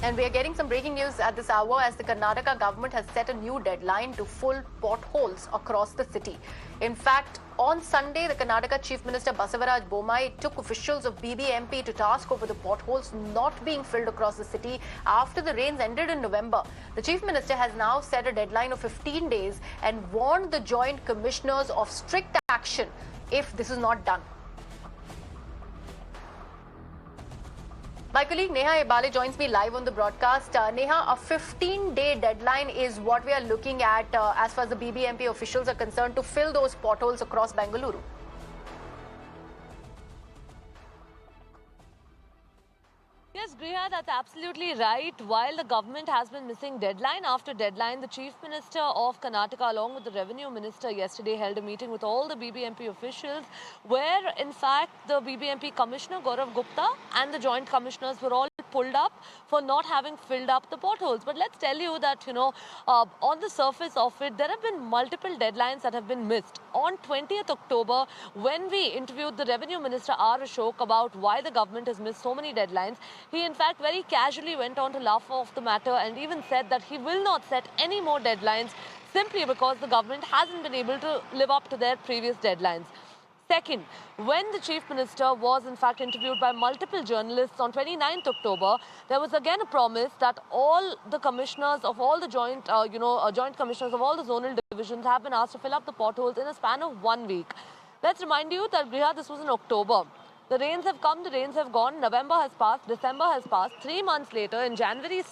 And we are getting some breaking news at this hour as the Karnataka government has set a new deadline to full potholes across the city. In fact, on Sunday, the Karnataka Chief Minister Basavaraj Bommai took officials of BBMP to task over the potholes not being filled across the city after the rains ended in November. The Chief Minister has now set a deadline of 15 days and warned the Joint Commissioners of strict action if this is not done. My colleague Neha Ebale joins me live on the broadcast. Neha, a 15-day deadline is what we are looking at as far as the BBMP officials are concerned to fill those potholes across Bengaluru. Yes, Griha, that's absolutely right. While the government has been missing deadline after deadline, the Chief Minister of Karnataka along with the Revenue Minister yesterday held a meeting with all the BBMP officials where in fact the BBMP Commissioner Gaurav Gupta and the Joint Commissioners were all pulled up for not having filled up the potholes. But let's tell you that, on the surface of it, there have been multiple deadlines that have been missed. On 20th October, when we interviewed the Revenue Minister R. Ashok about why the government has missed so many deadlines, he in fact very casually went on to laugh off the matter and even said that he will not set any more deadlines simply because the government hasn't been able to live up to their previous deadlines. Second, when the Chief Minister was in fact interviewed by multiple journalists on 29th October, there was again a promise that all the commissioners of all the joint commissioners of all the zonal divisions have been asked to fill up the potholes in a span of 1 week. Let's remind you that, Griha, this was in October. The rains have come, the rains have gone, November has passed, December has passed, 3 months later, in January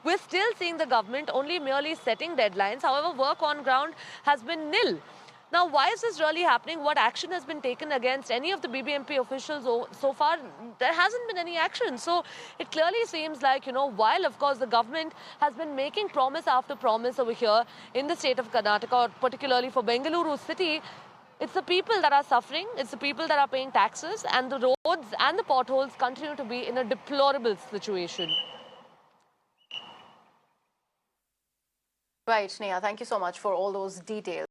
we're still seeing the government only merely setting deadlines. However, work on ground has been nil. Now, why is this really happening? What action has been taken against any of the BBMP officials so far? There hasn't been any action. So it clearly seems like, while, of course, the government has been making promise after promise over here in the state of Karnataka, particularly for Bengaluru city, it's the people that are suffering, it's the people that are paying taxes, and the roads and the potholes continue to be in a deplorable situation. Right, Neha, thank you so much for all those details.